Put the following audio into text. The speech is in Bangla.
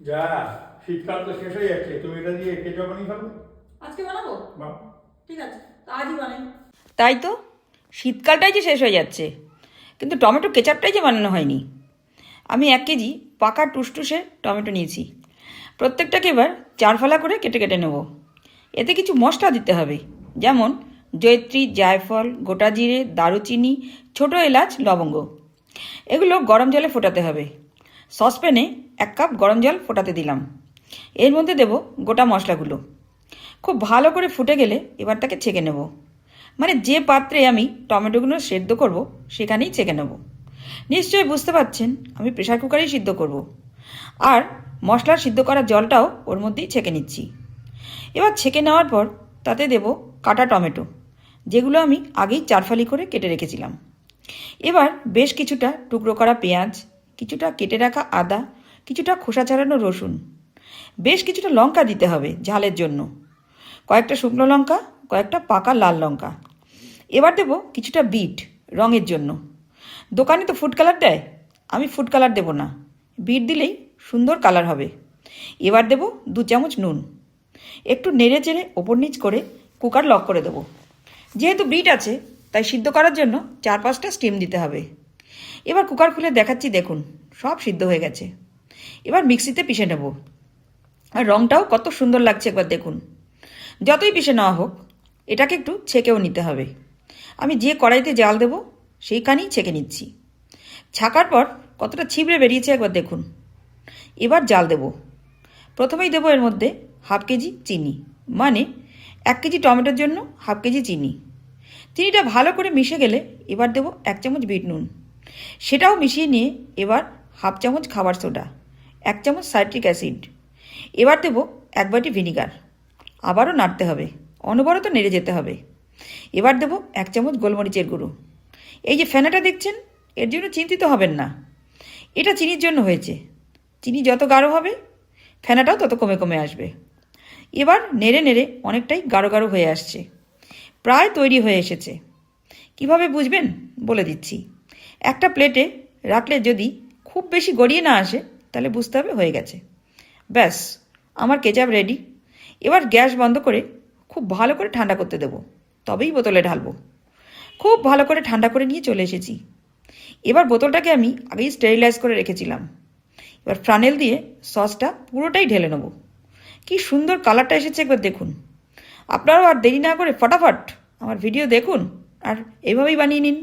যা, শীতকাল তো শেষ হয়ে যাচ্ছে, তুমি এটা দিয়ে কেচপ বানিয়ে খাবে। আজকে বানাবো? বাহ। ঠিক আছে, তো আজই বানাই। তাই তো, শীতকালটাই যে শেষ হয়ে যাচ্ছে, কিন্তু টমেটো কেচাপটাই যে বানানো হয়নি। আমি 1 কেজি পাকা টুসটুসে টমেটো নিয়েছি। প্রত্যেকটাকে এবার 4 ফালা করে কেটে কেটে নেব। এতে কিছু মশলা দিতে হবে, যেমন জয়িত্রী, জায়ফল, গোটা জিরে, দারুচিনি, ছোটো এলাচ, লবঙ্গ। এগুলো গরম জলে ফোটাতে হবে। সসপ্যানে 1 কাপ গরম জল ফোটাতে দিলাম। এর মধ্যে দেব গোটা মশলাগুলো। খুব ভালো করে ফুটে গেলে এবার তাকে ছেঁকে নেব। মানে যে পাত্রে আমি টমেটোগুলো সেদ্ধ করব সেখানেই ছেঁকে নেব। নিশ্চয়ই বুঝতে পারছেন আমি প্রেশার কুকারেই সিদ্ধ করব। আর মশলার সিদ্ধ করা জলটাও ওর মধ্যেই ছেঁকে নিচ্ছি। এবার ছেঁকে নেওয়ার পর তাতে দেব কাটা টমেটো, যেগুলো আমি আগেই 4 ফালি করে কেটে রেখেছিলাম। এবার বেশ কিছুটা টুকরো করা পেঁয়াজ, কিছুটা কেটে রাখা আদা, কিছুটা খোসা ছাড়ানো রসুন, বেশ কিছুটা লঙ্কা দিতে হবে ঝালের জন্য, কয়েকটা শুকনো লঙ্কা, কয়েকটা পাকা লাল লঙ্কা। এবার দেব কিছুটা বিট রঙের জন্য। দোকানে তো ফুড কালার দেয়, আমি ফুড কালার দেব না, বিট দিলেই সুন্দর কালার হবে। এবার দেব 2 চামচ নুন। একটু নেড়ে চেড়ে ওপর নিচ করে কুকার লক করে দেবো। যেহেতু বিট আছে তাই সিদ্ধ করার জন্য 4-5টা স্টিম দিতে হবে। এবার কুকার খুলে দেখাচ্ছি, দেখুন সব সিদ্ধ হয়ে গেছে। এবার মিক্সিতে পিষে নেব। আর রঙটাও কত সুন্দর লাগছে একবার দেখুন। যতই পিষে নেওয়া হোক, এটাকে একটু ছেঁকেও নিতে হবে। আমি যে কড়াইতে জাল দেব সেইখানেই ছেঁকে নিচ্ছি। ছাকার পর কতটা ছিবড়ে বেরিয়েছে একবার দেখুন। এবার জাল দেব। প্রথমেই দেব এর মধ্যে 1/2 কেজি চিনি, মানে 1 কেজি টমেটোর জন্য 1/2 কেজি চিনি। চিনিটা ভালো করে মিশে গেলে এবার দেব 1 চামচ বিট নুন। সেটাও মিশিয়ে নিয়ে এবার 1/2 চামচ খাবার সোডা, 1 চামচ সাইট্রিক অ্যাসিড। এবার দেব 1 বাটি ভিনিগার। আবারও নাড়তে হবে, অনবরত নেড়ে যেতে হবে। এবার দেব 1 চামচ গোলমরিচের গুঁড়ো। এই যে ফেনাটা দেখছেন, এর জন্য চিন্তিত হবেন না, এটা চিনির জন্য হয়েছে। চিনি যত গাঢ় হবে ফেনাটাও তত কমে কমে আসবে। এবার নেড়ে নেড়ে অনেকটাই গাঢ় গাঢ় হয়ে আসছে, প্রায় তৈরি হয়ে এসেছে। কিভাবে বুঝবেন বলে দিচ্ছি। একটা প্লেটে রাখলে যদি খুব বেশি গড়িয়ে না আসে তাহলে বুঝতে হবে হয়ে গেছে। ব্যাস, আমার কেচাপ রেডি। এবার গ্যাস বন্ধ করে খুব ভালো করে ঠান্ডা করতে দেব, তবেই বোতলে ঢালবো। খুব ভালো করে ঠান্ডা করে নিয়ে চলে এসেছি। এবার বোতলটাকে আমি আগেই স্টেরিলাইজ করে রেখেছিলাম। এবার ফ্রানেল দিয়ে সসটা পুরোটাই ঢেলে নেব। কি সুন্দর কালারটা এসেছে একবার দেখুন। আপনারাও আর দেরি না করে ফটাফট আমার ভিডিও দেখুন আর এভাবেই বানিয়ে নিন।